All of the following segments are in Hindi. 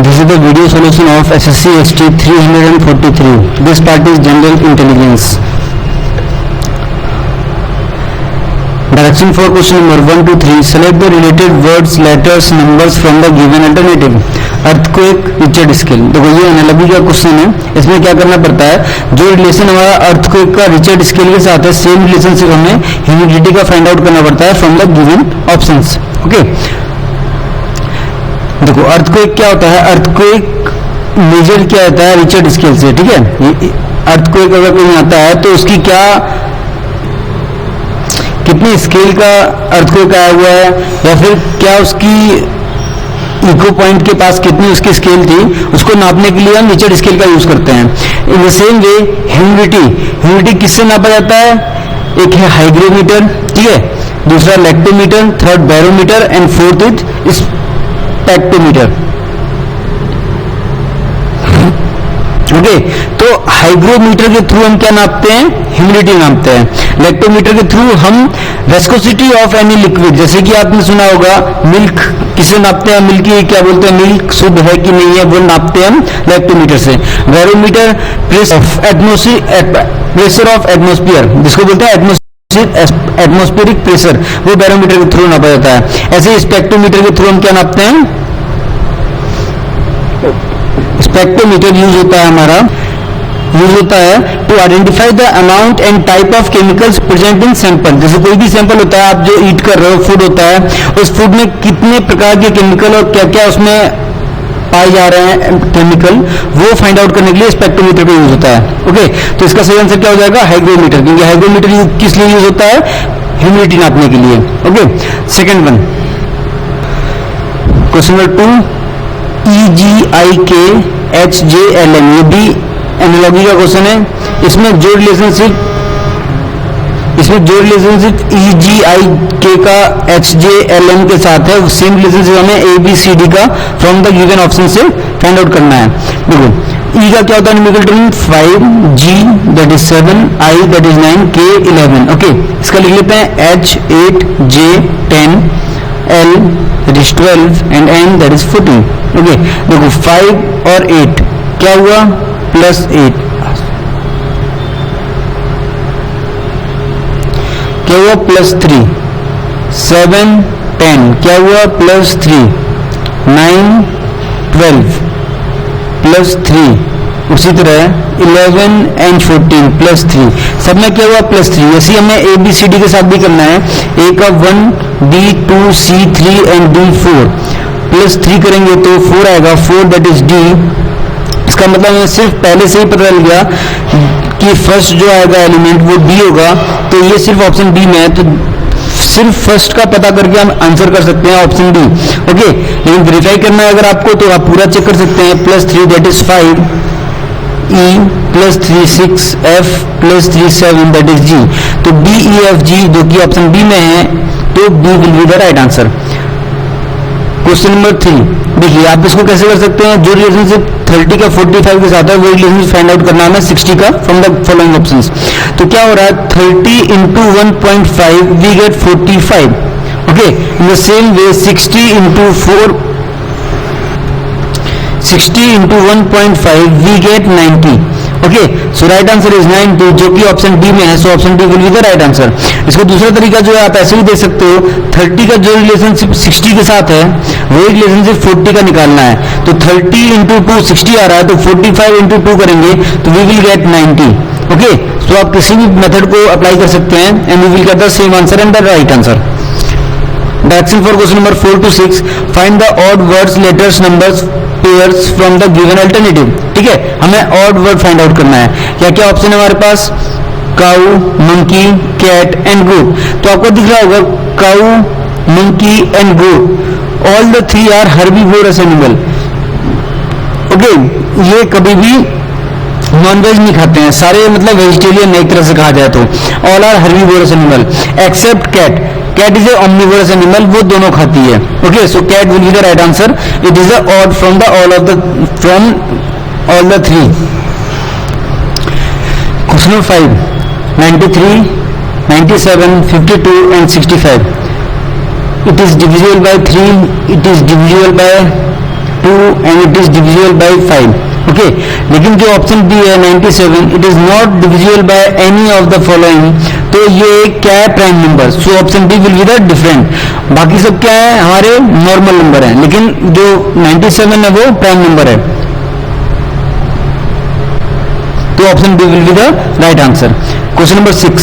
This is the video solution of SSC ST 343. This part is General Intelligence. Direction for question number 1 to 3. Select the related words, letters, numbers from the given alternative. Earthquake Richard scale. देखो ये एनालॉजी का क्वेश्चन है. इसमें क्या करना पड़ता है, जो रिलेशन हमारा अर्थक्वेक का रिचर्ड स्केल के साथ है, सेम रिलेशनशिप हमें ह्यूमिडिटी का फाइंड आउट करना पड़ता है from the given options. Okay, देखो अर्थक्वेक क्या होता है. अर्थक्वेक मेजर क्या होता है रिचर्ड स्केल से. ठीक है, अर्थक्वेक अगर कोई आता है तो उसकी क्या कितने स्केल का अर्थक्वेक आया हुआ है, या फिर क्या उसकी इको पॉइंट के पास कितनी उसकी स्केल थी, उसको नापने के लिए हम रिचर्ड स्केल का यूज करते हैं. इन द सेम वे ह्यूमिडिटी किससे नापा जाता है. एक है हाइग्रोमीटर, ठीक है, दूसरा lactometer, third barometer and fourth is spectrometer. Okay, तो हाइग्रोमीटर के थ्रू हम क्या नापते हैं, ह्यूमिडिटी नापते हैं. लेक्टोमीटर के थ्रू हम विस्कोसिटी ऑफ एनी लिक्विड, जैसे कि आपने सुना होगा मिल्क किसे नापते हैं, मिल्क की क्या बोलते हैं, मिल्क शुद्ध है कि नहीं है, वो नापते हैं हम लेक्टोमीटर से. बैरोमीटर प्रेशर ऑफ एटमोस्फियर, जिसको बोलते हैं एटमोस्फेरिक प्रेशर, वो बैरोमीटर के थ्रू नापा जाता है. ऐसे स्पेक्ट्रोमीटर के थ्रू हम क्या नापते हैं, स्पेक्ट्रोमीटर यूज होता है to identify the amount and type of chemicals present in sample. जैसे कोई भी सैंपल होता है, आप जो ईट कर रहे हो, फूड होता है, उस फूड में कितने प्रकार के केमिकल और क्या क्या उसमें पाए जा रहे हैं केमिकल, वो फाइंड आउट करने के लिए स्पेक्ट्रोमीटर का यूज होता है. ओके, तो इसका सही आंसर क्या हो जाएगा, हाइग्रोमीटर, क्योंकि हाइग्रोमीटर किस लिए यूज होता है, ह्यूमिडिटी नापने के लिए. Okay, second one, question number 2, EGIK HJLM, ये भी एनालॉजी का क्वेश्चन है. इसमें जो रिलेशनशिप EGIK का HJLM के साथ है, सेम रिलेशनशिप हमें ABCD का फ्रॉम द गिवन ऑप्शन से फाइंड आउट करना है. देखो E का क्या होता है, numerical term 5, G that is 7, I that is 9, K 11. Okay, इसका लिख लेते हैं H 8, J 10, L that is 12 and N that is 14. Okay, देखो 5 और 8 क्या हुआ, प्लस 8, क्या हुआ, प्लस 3, 7 10 क्या हुआ, प्लस 3, 9 12 प्लस 3, उसी तरह 11 एंड 14 प्लस 3, सब में क्या हुआ, प्लस 3. ऐसे हमें ABCD के साथ भी करना है. A का 1, B 2, C 3 and D 4, plus 3 करेंगे तो 4 आएगा, 4 दैट इज D. इसका मतलब हमें सिर्फ पहले से ही पता चल गया कि फर्स्ट जो आएगा एलिमेंट वो D होगा, तो ये सिर्फ ऑप्शन B में है, तो सिर्फ फर्स्ट का पता करके हम आंसर कर सकते हैं ऑप्शन D. ओके, लेकिन वेरीफाई करना है अगर आपको तो आप पूरा चेक कर सकते हैं. Plus 3 that is 5, E plus 3 6, F plus 3 7 that is G. तो D E F G जो कि ऑप्शन B में है, तो B will be the right answer. Question number 3, देखिए आप इसको कैसे कर सकते हैं, जो रिलेशनशिप 30 का 45 के साथ है, वो रिलेशनशिप फाइंड आउट करना है 60 का फ्रॉम द फॉलोइंग ऑप्शंस. तो क्या हो रहा है, 30 into 1.5 we get 45. Okay, in the same way 60 into 1.5 we get 90. Okay, so right answer is 90, जो कि ऑप्शन डी में है. So option D will be the right answer. इसको दूसरा तरीका जो है आप ऐसे भी दे सकते हो, 30 का जो रिलेशनशिप 60 के साथ है, वही रिलेशनशिप 40 का निकालना है. तो 30 इंटू 2 60 आ रहा है, तो 45 इंटू 2 करेंगे तो we will get 90. Okay, so आप किसी भी मेथड को अप्लाई कर सकते हैं and we will get the same answer and the right answer. Direction for question number 4 to 6, find the odd words, letters, numbers, pairs from the given alternative. ठीक है, हमें ऑड वर्ड फाइंड आउट करना है. क्या क्या ऑप्शन है हमारे पास, cow, monkey, cat and goat. तो आपको दिख रहा होगा cow, monkey and goat, all the 3 are herbivorous animal. Okay, ये कभी भी नॉनवेज नहीं खाते हैं, सारे मतलब वेजिटेरियन एक तरह से कहा जाए तो. All are herbivorous animal except cat. Cat is a omnivorous animal, वो दोनों खाती है. Okay, so cat will be the right answer. It is a odd from all the 3. Question number 5, 93, 97, 52 and 65. It is divisible by 3, it is divisible by 2 and it is divisible by 5. Okay लेकिन जो ऑप्शन बी है 97, it is not divisible by any of the following, तो ये क्या है? Prime number. So option D will be the different. बाकी सब क्या है? हमारे नॉर्मल नंबर है, लेकिन जो 97 है वो प्राइम नंबर है. तो option B will be the right answer. Question number 6,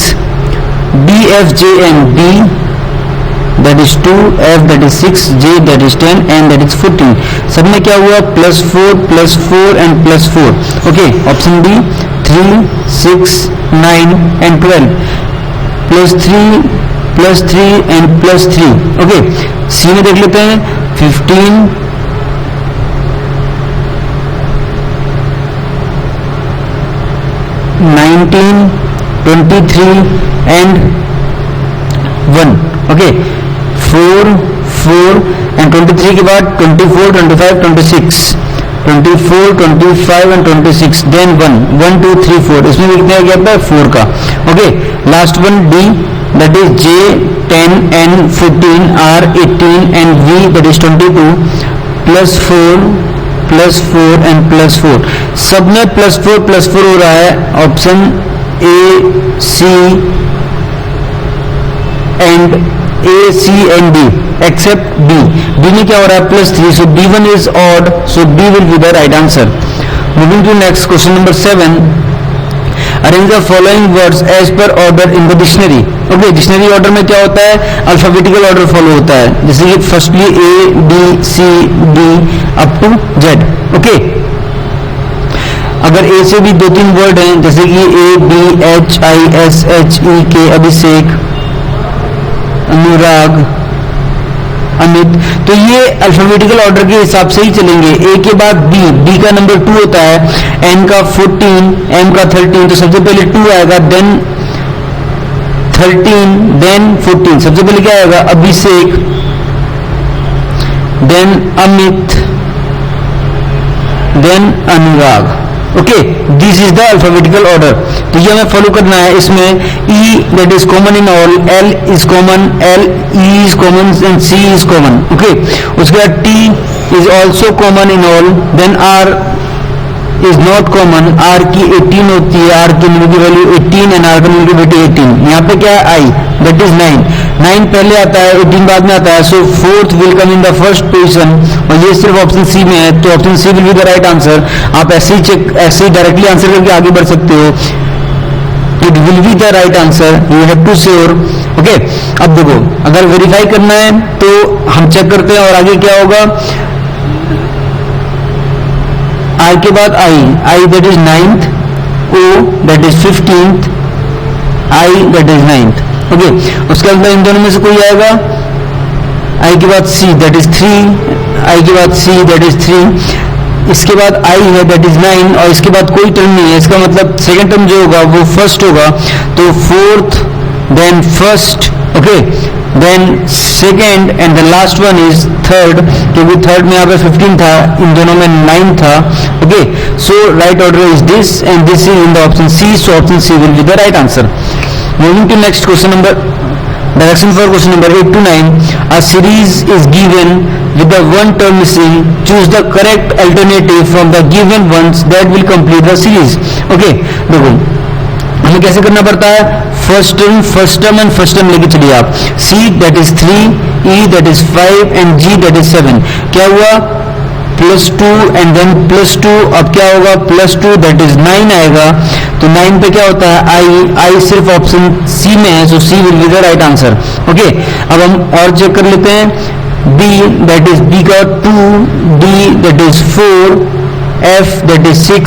B F J N, B that is 2, F that is 6, J that is 10, N that is 14. सब में क्या हुआ? +4 and +4. Okay option B 3, 6, 9 and 12, +3 and +3. Okay C में देख लेते हैं 15, 19, 23 and 1. ओके 4 and 23 के बाद 24, 25, 26, 24, 25 and 26, then 1, 2, 3, 4. इसमें भी कितना गैप है? 4 का. Okay last one D, that is J 10, N 14, R 18 and V that is 22, +4 and +4. सब में +4 हो रहा है. Option A, C and D except B. B में क्या हो रहा है? +3. So D1 is odd. So B will be the right answer. Moving to next question number 7. Arrange the following words as per order in the dictionary. Okay, dictionary order में क्या होता है? अल्फाबेटिकल ऑर्डर फॉलो होता है. जैसे कि firstly A, B, C, D up to Z. Okay अगर A से भी 2-3 वर्ड हैं, जैसे कि A, B, H, I, S, H, E, K, अभिषेक, अनुराग, अमित, तो ये अल्फाबेटिकल ऑर्डर के हिसाब से ही चलेंगे. ए के बाद बी का नंबर 2 होता है, एन का 14, एम का 13, तो सबसे पहले 2 आएगा, देन 13, देन 14. सबसे पहले क्या आएगा? Abhishek, then Amit, then Anurag. Okay this is the alphabetical order. तो ये हमें फॉलो करना है. इसमें E that is common in all, L is common, E is common and C is common. Okay उसके बाद T is also common in all, then R is not common. R की 18 होती है, R की न्यूमरिकल वैल्यू 18 and R का न्यूमरिकल वैल्यू 18. यहाँ पे क्या है? I that is 9 पहले आता है, 18 बाद में आता है. सो 4th will come in the first position, और ये सिर्फ ऑप्शन सी में है, तो option C will be the right answer. आप ऐसे ही डायरेक्टली आंसर करके आगे बढ़ सकते हो. It will be the right answer. You have to sure. Okay अब देखो, अगर वेरीफाई करना है तो हम चेक करते हैं. और आगे क्या होगा? आई के बाद I that is 9th, O that is 15th, I that is 9th. Okay उसके बाद इन दोनों में से कोई आएगा. आई के बाद C दैट इज 3, आई के बाद C दैट इज 3, इसके बाद I है दैट इज 9, और इसके बाद कोई टर्म नहीं है. इसका मतलब सेकेंड टर्म जो होगा वो फर्स्ट होगा. तो 4th, then first, okay then second and the last one is third, क्योंकि थर्ड में यहाँ पे 15 था, इन दोनों में 9 था. Okay so right order is this and this is in the option C. So option C will be the right answer. Moving to next question number, direction for question number 8 to 9. A series is given with the one term missing. Choose the correct alternative from the given ones that will complete the series. Okay देखो हमें कैसे करना पड़ता है? First term and first term लेके चलिए आप. C that is 3, E that is 5 and G that is 7. क्या हुआ? +2 and then +2. अब क्या होगा? +2 that is 9 आएगा. तो 9 पे क्या होता है? I सिर्फ ऑप्शन C में है, सो C will be the right answer. Okay अब हम और चेक कर लेते हैं. B that is B का 2, D that is 4, F that is 6,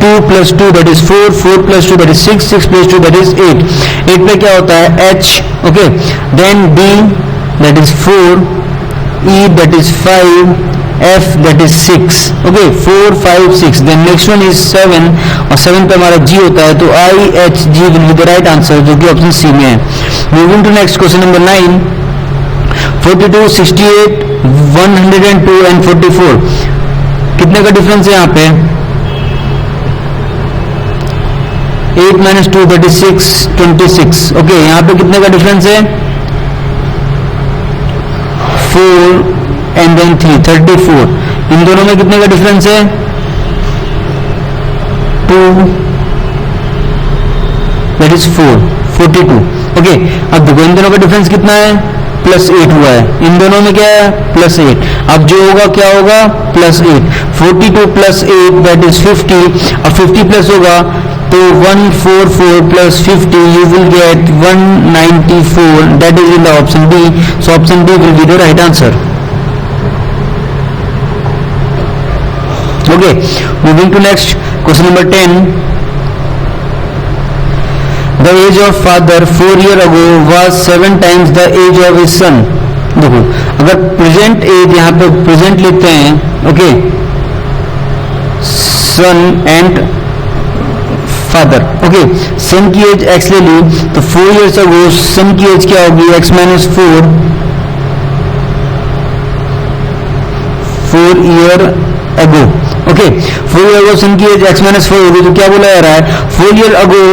2 + 2 that is 4, 4 + 2 that is 6, 6 + 2 that is 8. 8 पे क्या होता है? H. Okay then D that is 4, E that is 5, F that is 6. Okay 4, 5, 6. Then next one is 7, और 7 पे हमारा G होता है, तो I, H, G will be the right answer, जो कि ऑप्शन सी में है. Moving to next question number 9. 42, 68, 102 and 44. कितने का डिफरेंस है यहाँ पे? 8 - 2 that is 6, 26. ओके यहाँ पे कितने का डिफरेंस है? 4 and then 3, 34. इन दोनों में कितने का डिफरेंस है? 2, दैट इज 4, 42। ओके, अब देखो इन दोनों का डिफरेंस कितना है? +8 हुआ है। इन दोनों में क्या है? +8। अब जो होगा क्या होगा? +8। 42 + 8 दैट इज 50। अब 50 प्लस होगा तो 144 + 50 you will get 194, that is in the option D. So option D will be the right answer. Okay, moving to next question number 10. The age of father 4 years ago was 7 times the age of his son. देखो अगर प्रेजेंट एज यहाँ पे प्रेजेंट लेते हैं, okay, son and father, okay, son की एज x ले ली तो 4 years ago सन की एज क्या होगी? x - 4 year ago, okay, 4 year ago सन की एज x - 4 होगी तो क्या बोला जा रहा है? 4 year ago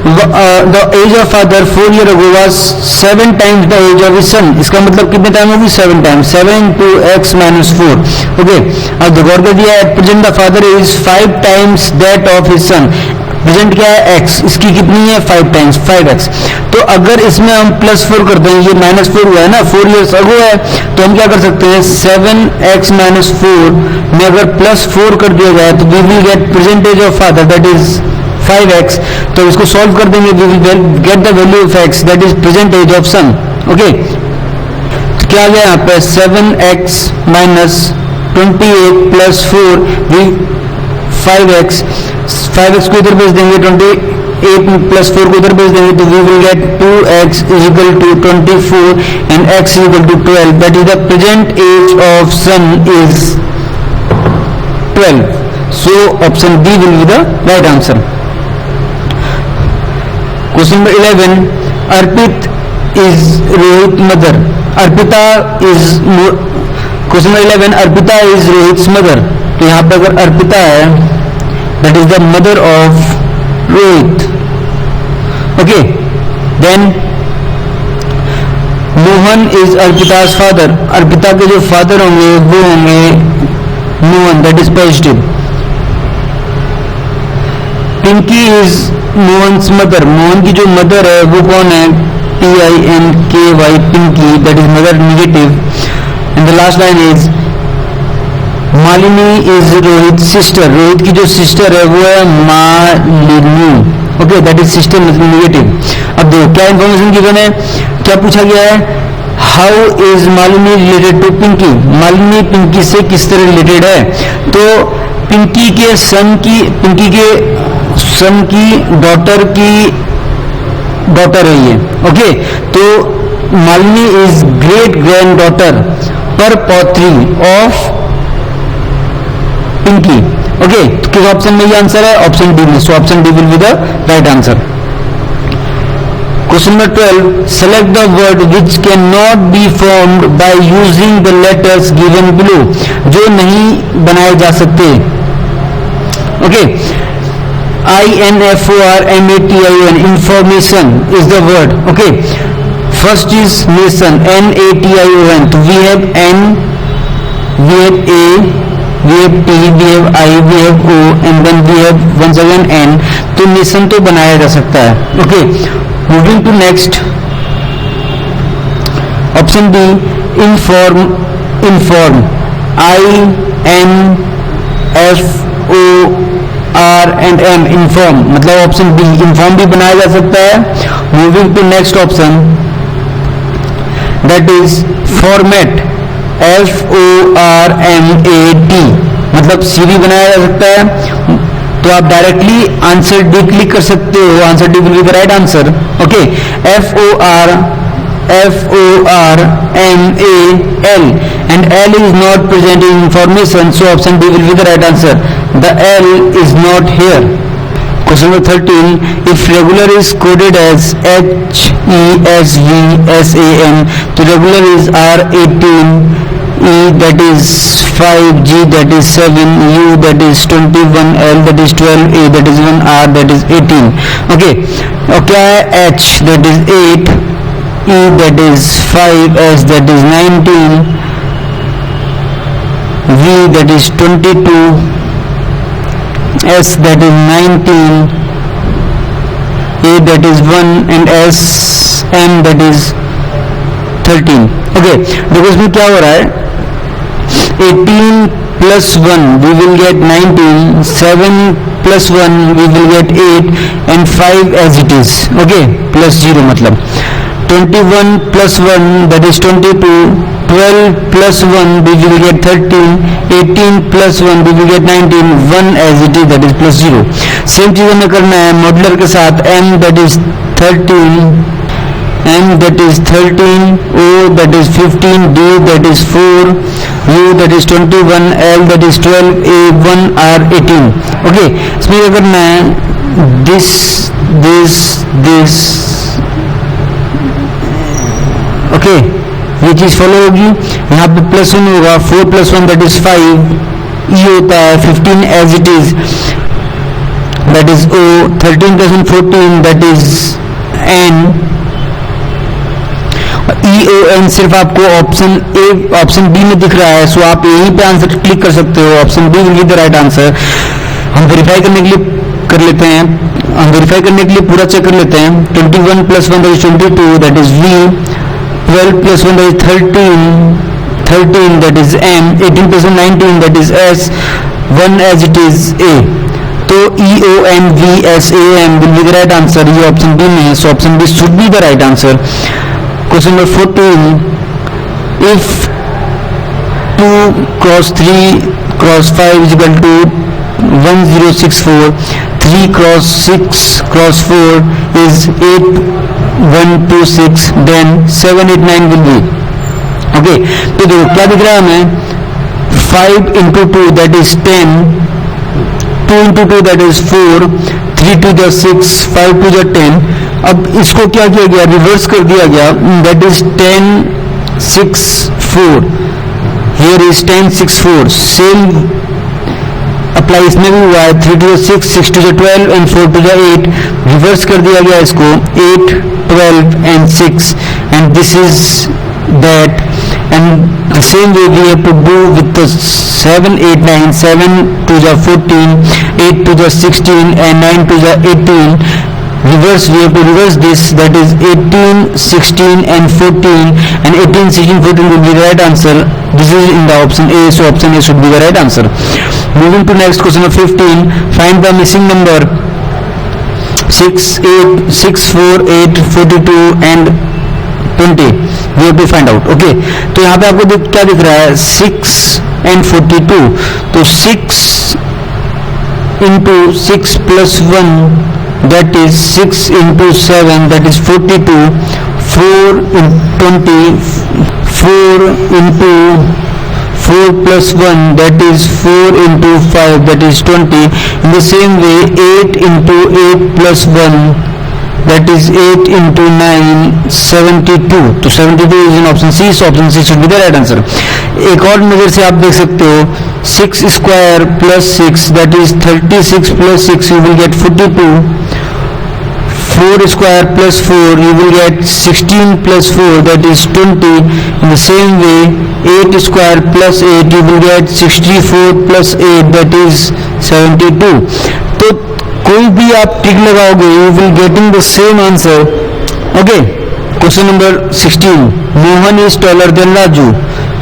the age of father 4 year ago was 7 times the age of his son. इसका मतलब कितने टाइम होगी? 7 टाइम, 7 × x - 4, ओके। अब देखो और क्या दिया है? Present the father is 5 times that of his son. Present क्या है? x, इसकी कितनी है? 5 टाइम्स, 5x। तो अगर इसमें हम +4 कर दें, ये -4 हुआ है ना, 4 years ago है, तो हम क्या कर सकते हैं? 7x - 4 में अगर +4 कर दिया जाए तो we will get present age of father that is 5x। तो इसको सॉल्व कर देंगे, we will get the value of x that is present age of son, okay. तो क्या आ गया यहाँ पे? 7x - 28 + 4 5x, 5x को इधर भेज देंगे, 28 + 4 को इधर भेज देंगे तो we will get 2x = 24 and x = 12, that is the present age of son is 12. So option D will be the right answer. Question number 11. Arpit is Rohit's mother. Arpita is question number 11. Arpita is Rohit's mother. तो यहाँ पे अगर अर्पिता है that is the mother of Rohit. Okay. Then Mohan is Arpita's father. Arpita के जो फादर होंगे वो होंगे Mohan, that is positive. Pinky is Mohan's mother. Mohan की जो मदर है वो कौन है? PINKY, Pinky, that is mother, negative. And the last line is Malini is Rohit sister. Rohit की जो सिस्टर है वो है Malini, okay, that is sister, negative. अब देखो क्या इंफॉर्मेशन गिवन है, क्या पूछा गया है? How is Malini related to Pinky. Malini Pinky से किस तरह रिलेटेड है? तो पिंकी के सन की डॉटर है ये, ओके। तो Malini is great grand daughter पर पौत्री ऑफ पिंकी, ओके। तो किस ऑप्शन में ये आंसर है? ऑप्शन डी में. So option D will be the right answer. Question number 12. Select the word which cannot be formed by using the letters given below. जो नहीं बनाए जा सकते, okay. INFORMATION, information is the word, okay. First is nation, NATION. तो we have N, we have A, we have T, we have I, we have O, and then we have once again N. तो nation तो बनाया जा सकता है, okay. Moving to next, option B, inform. INFOR and M, inform. मतलब ऑप्शन B, inform भी बनाया जा सकता है. Moving to next option, that is format. FORMAT, मतलब C भी बनाया जा सकता है. तो आप डायरेक्टली आंसर डी क्लिक कर सकते हो. Answer D will be the right answer, okay. FORMAL, and L is not present in information, so option D will be the right answer. The L is not here. Question number 13. If regular is coded as HESVSAM, तो regular is R18, E that is 5, G that is 7, U that is 21, L that is 12, A that is 1, R that is 18. Okay. और क्या है? H that is 8, E that is 5, S that is 19, V that is 22, S that is 19, A that is 1 and S M that is 13. Okay, देखो इसमें क्या हो रहा है, 18 plus 1 we will get 19, 7 plus 1 we will get 8 and 5 as it is. Okay, plus 0 मतलब 21 plus 1 that is 22, 12 plus 1 we will get 13, 18 plus 1 we will get 19, 1 as it is that is plus 0. Same चीज हमें करना है मॉड्यूलर के साथ, m that is 13, M that is 13, O that is 15, D that is 4, U that is 21, L that is 12, A 1 R 18. Okay, इसमें क्या करना है, this okay, ये चीज फॉलो होगी, यहाँ पे प्लस 1 होगा, 4 plus 1 that is 5, E होता है 15 as it is that is O, 13 plus 1 14 that is N, EON सिर्फ आपको ऑप्शन ए ऑप्शन बी में दिख रहा है, सो आप यहीं पे आंसर क्लिक कर सकते हो, option B will be the right answer. हम वेरीफाई करने के लिए कर लेते हैं, हम वेरीफाई करने के लिए पूरा चेक कर लेते हैं. 21 plus 1 that is 22 that is V, 12 plus 1 that is 13 that is M, 18 plus 1 19 that is S, 1 as it is A. तो EONVSAM will be the right answer. ये ऑप्शन बी में है, so option B should be the right answer. Question number 14. If 2 cross 3 cross 5 is equal to 1064, 3 cross 6 cross 4 is 8126, then 789 will be. Okay, तो देखो क्या दिख रहा है हमें, 5 into 2 that is 10, 2 into 2 that is 4, 3 to the 6, 5 to the 10. अब इसको क्या किया गया, रिवर्स कर दिया गया, that is 10 6 4, here is 10 6 4. Same apply इसमें भी हुआ है, 3 to the 6, 6 to the 12 and 4 to the 8. Reverse कर दिया गया इसको, 8 12 and 6, and this is that. And the same way we have to do with the 7 8 9, 7 to the 14, 8 to the 16 and 9 to the 18. Reverse, we have to reverse this, that is 18 16 and 14, and 18 16 14 will be the right answer. This is in the option A, so option A should be the right answer. Moving to next question of 15. Find the missing number 6 8 6 4 8 42 and 20. We have to find out. Okay, तो यहाँ पे आपको क्या दिख रहा है, 6 and 42. तो 6 into 6 plus 1 that is 6 into 7 that is 42, 4 into 20, 4 into 4 plus 1 that is 4 into 5 that is 20. In the same way 8 into 8 plus 1 that is 8 into 9 72. तो 72 is in option C, so option C should be the right answer. एक और नजर से आप देख सकते हो, 6 square plus 6 that is 36 plus 6 you will get 42, 4 square plus 4 you will get 16 plus 4 that is 20. In the same way 8 square plus 8 you will get 64 plus 8 that is 72. तो कोई भी आप टिक लगाओगे you will getting the same answer. Okay, question number 16. Mohan is taller than Raju.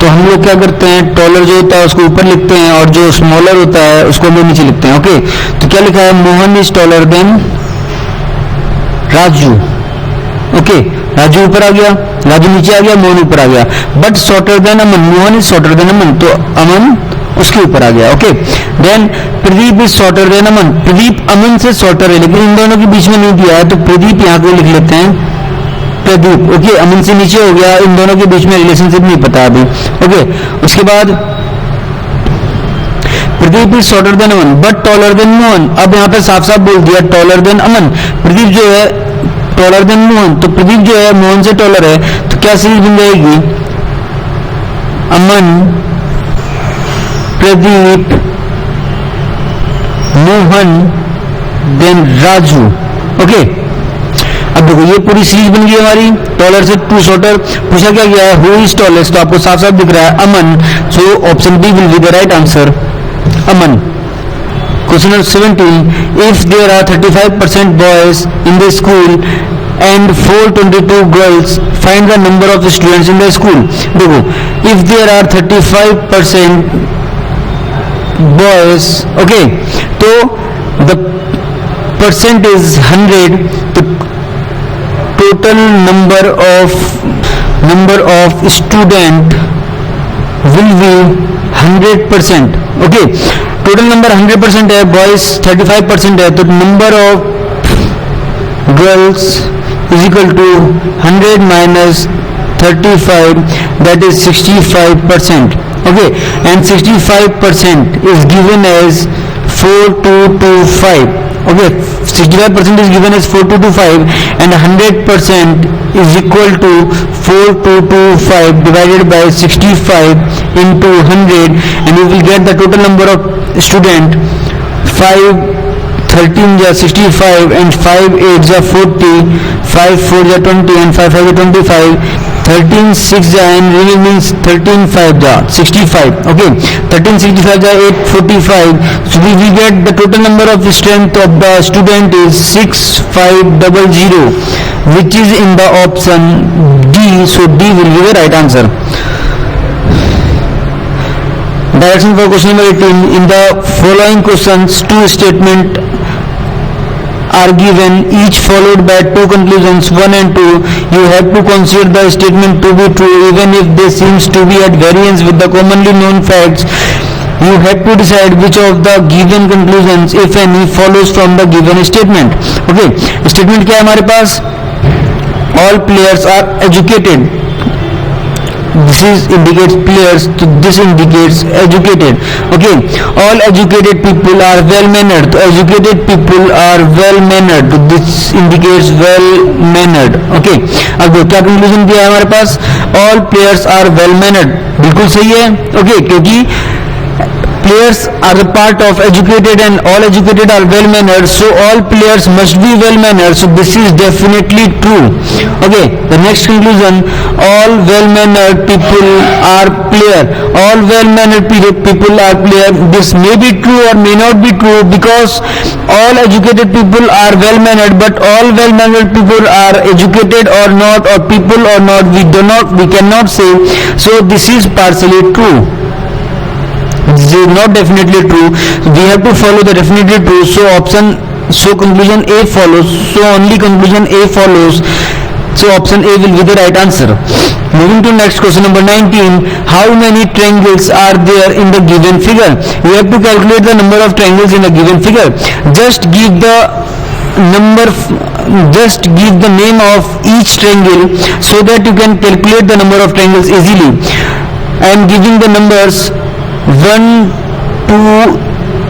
तो हम लोग क्या करते हैं, टॉलर जो होता है उसको ऊपर लिखते हैं और जो स्मॉलर होता है उसको हम नीचे लिखते हैं. ओके, तो क्या लिखा है, Mohan is taller than Raju. Okay, Raju ऊपर आ गया, राजू नीचे आ गया, मोहन ऊपर आ गया. But shorter than Aman, Mohan is shorter than Aman, तो अमन उसके ऊपर आ गया. Okay, then Pradeep is shorter than Aman, Pradeep Aman से शॉर्टर है लेकिन इन दोनों के बीच में नहीं दिया है, तो प्रदीप यहाँ पे लिख लेते हैं प्रदीप. ओके, अमन से नीचे हो गया, इन दोनों के बीच में रिलेशनशिप नहीं पता अभी. ओके, उसके बाद Pradeep is shorter than Aman but taller than Mohan. अब यहाँ पे साफ साफ बोल दिया टॉलर देन अमन. प्रदीप जो है टॉलर देन मोहन, तो प्रदीप जो है मोहन से टॉलर है, तो क्या सीरीज बन जाएगी, अमन प्रदीप मोहन देन राजू. ओके, अब देखो ये पूरी सीरीज बन गई हमारी, टॉलर से टू शॉर्टर। पूछा क्या गया है, हु इज टॉलेस्ट, तो आपको साफ साफ दिख रहा है Aman, so option B will be the right answer, Aman. Question number 17, if there are 35% boys in the school and 422 girls, find the number of students in the school। देखो if there are 35% boys, okay, तो the percent is 100, the total number of student will be 100%, okay। total number 100% है, boys 35% है, तो number of girls is equal to 100 minus 35, that is 65%, okay, and 65% is given as 4225, okay, 65% is given as 4225 and 100% is equal to 4225 divided by 65 into 100, and you will get the total number of student 5 13 जा 65 and 5 8 जा 40, 5 4 जा 20 and 5 5 जा 25, 13 6 जा and remaining 13 5 जा 65, okay, 13 65 जा 8 45, so we get the total number of strength of the student is 6500, which is in the option D, so D will be the right answer। Direction for question number 18, in the following questions two statement are given, each followed by two conclusions 1 and 2, you have to consider the statement to be true even if they seems to be at variance with the commonly known facts। you have to decide which of the given conclusions if any follows from the given statement, okay। statement क्या है हमारे पास, all players are educated, this is indicates players, so this indicates educated, okay। all educated people are well mannered, so educated people are well mannered, so this indicates well mannered, okay। अब देखो क्या कंक्लूजन दिया है हमारे पास, all players are well mannered, बिल्कुल सही है, okay, क्योंकि players are the part of educated and all educated are well mannered, so all players must be well mannered, so this is definitely true, okay। the next conclusion, all well mannered people are player, all well mannered people are player, this may be true or may not be true because all educated people are well mannered, but all well mannered people are educated or not, or people or not, we cannot say, so this is partially true, this is not definitely true, we have to follow the definitely true, so conclusion A follows, so only conclusion A follows, so option A will be the right answer। moving to next question number 19, how many triangles are there in the given figure, you have to calculate the number of triangles in the given figure, just give the name of each triangle so that you can calculate the number of triangles easily। I am giving the numbers 1 2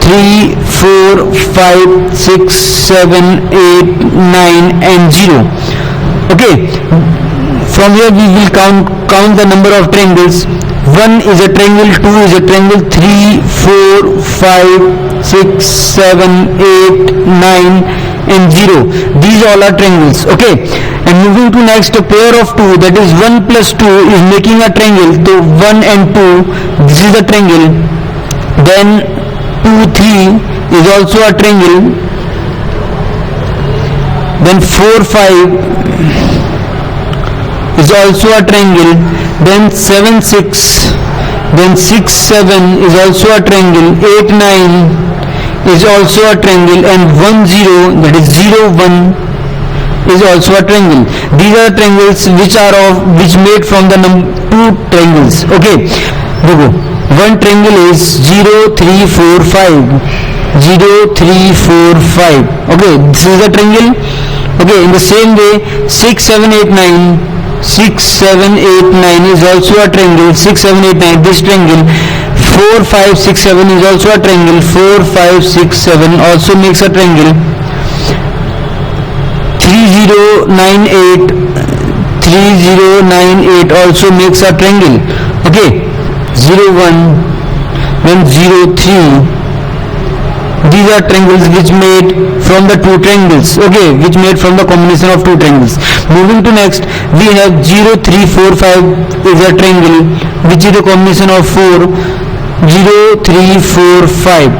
3 4 5 6 7 8 9 and 0, okay। from here we will count the number of triangles, 1 is a triangle, 2 is a triangle, 3 4 5 6 7 8 9 and 0, these all are triangles, okay। and moving to next, a pair of 2, that is 1 plus 2 is making a triangle, so 1 and 2, this is a triangle, then 2 3 is also a triangle, then 4 5 is also a triangle, then 7 6, then 6 7 is also a triangle, 8 9 is also a triangle, and 1 0, that is 0 1 is also a triangle, these are triangles which made from the two triangles, okay। देखो one triangle is 0 3 4 5, 0 3 4 5, okay, this is a triangle, okay। in the same way 6 7 8 9, 6 7 8 9 is also a triangle, 6 7 8 9 this triangle, 4 5 6 7 is also a triangle, 4 5 6 7 also makes a triangle, 3 0 9 8, 3 0 9 8 also makes a triangle, okay। 0 1 then 0 3, these are triangles which made from the two triangles, okay, which made from the combination of two triangles. Moving to next, we have 0 3 4 5 is a triangle which is a combination of 4, 0 3 4 5.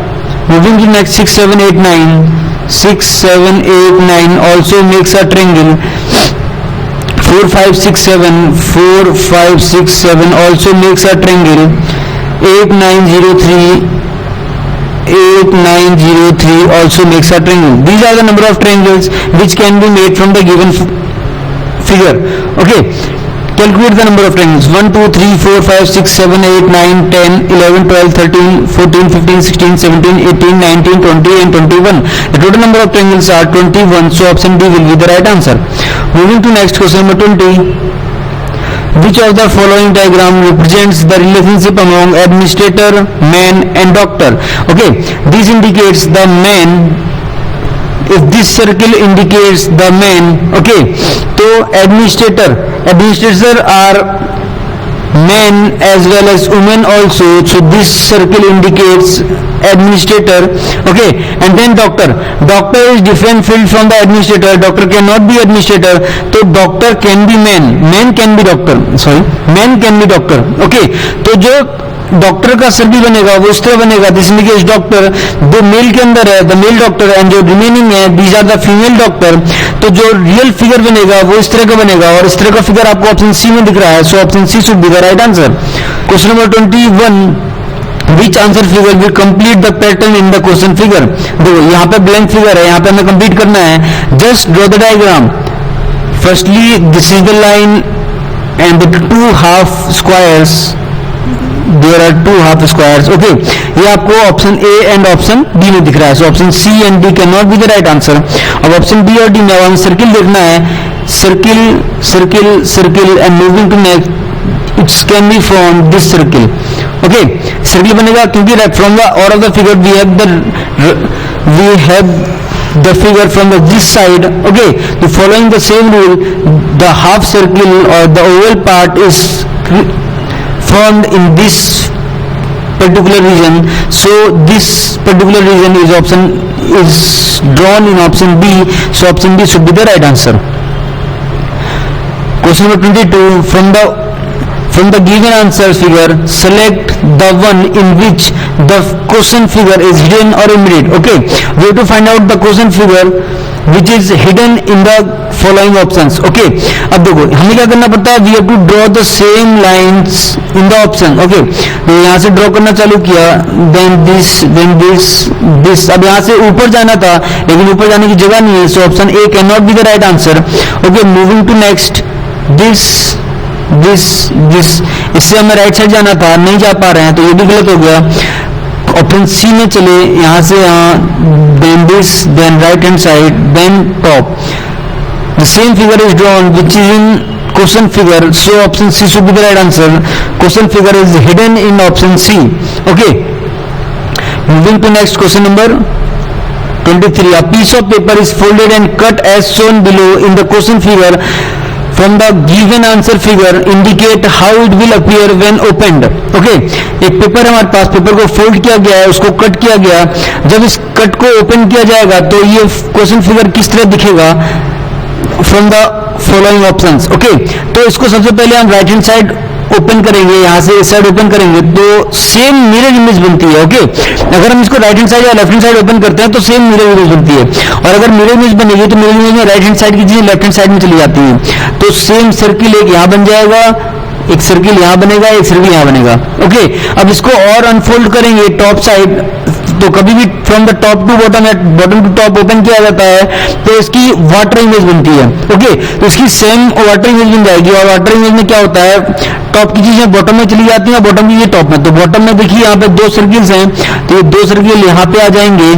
Moving to next, 6 7 8 9, 6 7 8 9 also makes a triangle. 4 5 6 7, 4 5 6 7 also makes a triangle. 8 9 0 3, 8 9 0 3 also makes a triangle. These are the number of triangles which can be made from the given figure. Okay, calculate the number of triangles. 1 2 3 4 5 6 7 8 9 10 11 12 13 14 15 16 17 18 19 20 and 21. The total number of triangles are 21, so option D will be the right answer. Moving to next, question number 20. Which of the following diagram represents the relationship among administrator, man and doctor? Okay, this indicates the man. If this circle indicates the man, okay, so administrators are men as well as women also, so this circle indicates administrator, okay. And then doctor is different field from the administrator. Doctor cannot be administrator, so doctor can be man can be doctor, man can be doctor, okay. तो जो डॉक्टर का सर्किल बनेगा वो इस तरह बनेगा, दिस इंडिकेट्स डॉक्टर, जो मेल के अंदर है द मेल डॉक्टर एंड जो रिमेनिंग है these are the female doctor. तो जो रियल फिगर बनेगा वो इस तरह का बनेगा, और इस तरह का फिगर आपको ऑप्शन सी में दिख रहा है, so option C should be the right answer. Question number 21. Which answer figure will complete the pattern in the question figure? देखो यहाँ पे ब्लैंक फिगर है, यहाँ पे हमें कंप्लीट करना है. Just draw the diagram. Firstly this is the line and the two half squares, there are two half squares, okay. ये आपको option A and option D में दिख रहा है, so option C and D can not be the right answer. अब ऑप्शन बी और डी में हमें सर्किल देखना है, circle circle circle and moving to next its can be from this circle, okay. Circle बनेगा क्योंकि फ्रॉम द और of the figure we have the figure from this side, okay. So following the same rule, the half circle or the oval part is formed in this particular region, so this particular region is drawn in option B, so option B should be the right answer. Question number 22. From the given answer figure, select the one in which the question figure is hidden or immediate. Okay, we have to find out the question figure which is hidden in the following options. Okay, अब देखो हमें क्या करना पड़ता है, we have to draw the same lines in the option. Okay, तो यहाँ से ड्रॉ करना चालू किया, then this. अब यहाँ से ऊपर जाना था लेकिन ऊपर जाने की जगह नहीं है, so option A cannot be the right answer. Okay, moving to next, this इससे हमें राइट साइड जाना था, नहीं जा पा रहे हैं तो ये भी गलत हो गया. ऑप्शन सी में चले, यहाँ से यहाँ, then this, then right hand side, then top. The same figure is drawn which is in question figure, so option C should be the right answer. Question figure is hidden in option C, okay. Moving to next, question number 23. A piece of paper is folded and cut as shown below in the question figure. From the given answer figure, indicate how it will appear when opened. Okay, एक पेपर हमारे पास, पेपर को फोल्ड किया गया है, उसको कट किया गया. जब इस कट को ओपन किया जाएगा तो ये क्वेश्चन फिगर किस तरह दिखेगा from the following options. Okay, तो इसको सबसे पहले हम राइट हैंड साइड ओपन करेंगे, यहाँ से इस साइड ओपन करेंगे तो सेम मिरर इमेज बनती है. ओके, अगर हम इसको राइट हैंड साइड या लेफ्ट हैंड साइड ओपन करते हैं तो सेम मिरर इमेज बनती है, और अगर मिरर इमेज बनेगी तो मिरर इमेज में राइट हैंड साइड की चीजें लेफ्ट हैंड साइड में चली जाती हैं. तो सेम सर्किल एक यहाँ बन जाएगा, एक सर्किल यहाँ बनेगा, एक सर्किल यहाँ बनेगा. ओके, अब इसको और अनफोल्ड करेंगे टॉप साइड, तो कभी भी from the top to bottom या बॉटम टू टॉप ओपन किया जाता है तो इसकी वाटर इमेज बनती है. ओके, तो इसकी सेम वाटर इमेज बन जाएगी, और वाटर इमेज में क्या होता है, टॉप की चीजें बॉटम में चली जाती हैं और बॉटम की चीजें टॉप में. तो बॉटम में देखिए यहाँ पे दो सर्किल्स हैं, तो ये दो सर्किल यहाँ पे आ जाएंगे,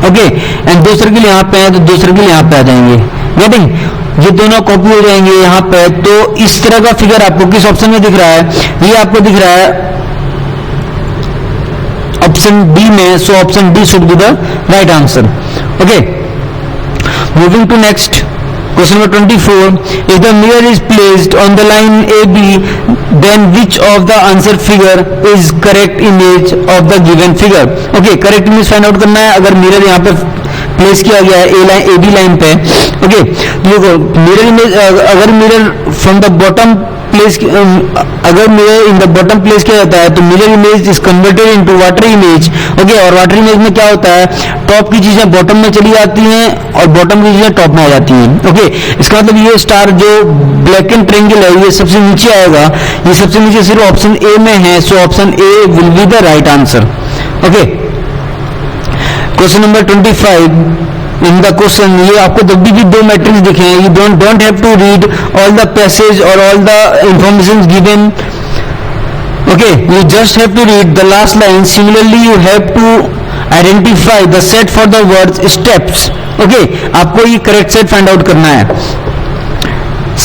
ओके, एंड दो सर्किल यहाँ पे हैं तो दो सर्किल यहाँ पे आ जाएंगे. गेटिंग, ये दोनों कॉपी हो जाएंगे यहाँ पे. तो इस तरह का फिगर आपको किस ऑप्शन में दिख रहा है, ये आपको दिख रहा है ऑप्शन डी में, so option D should be the right answer. Okay, moving to next, Question number 24. If the mirror is placed on the line AB, then which of the answer figure is correct image of the given figure? Okay, correct image find out करना है. अगर मिरर यहाँ पे प्लेस किया गया है ए लाइन AB लाइन पे, ओके, देखो मिरर इमेज, अगर mirror from the bottom place, अगर mirror in the bottom place किया जाता है तो mirror image is converted into water image. Okay, और वाटर इमेज में क्या होता है, टॉप की चीजें बॉटम में चली जाती हैं और बॉटम की चीजें टॉप में आ जाती हैं. ओके, इसका मतलब ये स्टार जो ब्लैक एंड ट्रायंगल है ये सबसे नीचे आएगा, ये सबसे नीचे सिर्फ ऑप्शन ए में है, so option A will be the right answer. Okay, question number 25. In the question, ये आपको जब भी दो मैट्रिक्स दिखे हैं, you don't have to read all the passage और all the information given. Okay, you just have to read the last line. Similarly you have to identify the set for the words steps. Okay, आपको ये करेक्ट सेट फाइंड आउट करना है.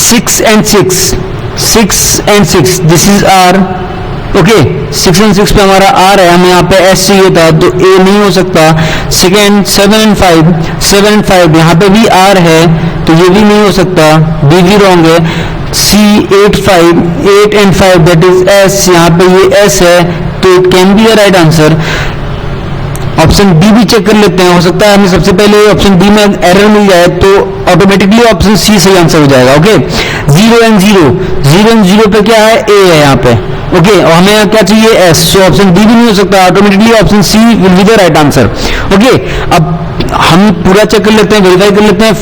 6 and 6, this is R. Okay, 6 and 6 पे हमारा आर है, हमें यहाँ पे एस चाहिए था तो ए नहीं हो सकता. सेकेंड 7 and 5, यहाँ पे भी आर है तो ये भी नहीं हो सकता, बी भी रॉन्ग है. सी 8 and 5 दैट इज एस, यहाँ पे ये एस है तो it can be the right answer. Option D भी चेक कर लेते हैं, हो सकता है हमें सबसे पहले ऑप्शन डी में एरर मिल जाए तो ऑटोमेटिकली ऑप्शन सी सही आंसर हो जाएगा. ओके, 0 and 0 पे क्या है, ए है यहाँ पे. ओके, और हमें यहाँ क्या चाहिए, एस, सो ऑप्शन डी भी नहीं हो सकता, automatically option C will be the right answer. Okay, अब हम पूरा चेक कर लेते हैं, वेरीफाई कर लेते हैं.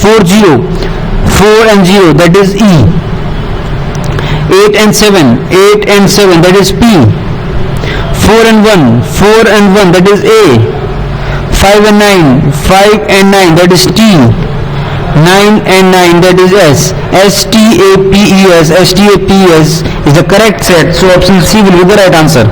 4 and 0 that is E. 8 and 7 that is P. 4 and 1 that is A. 5 and 9 that is T. 9 and 9 that is S. STAPES is the correct set, so option C will be the right answer.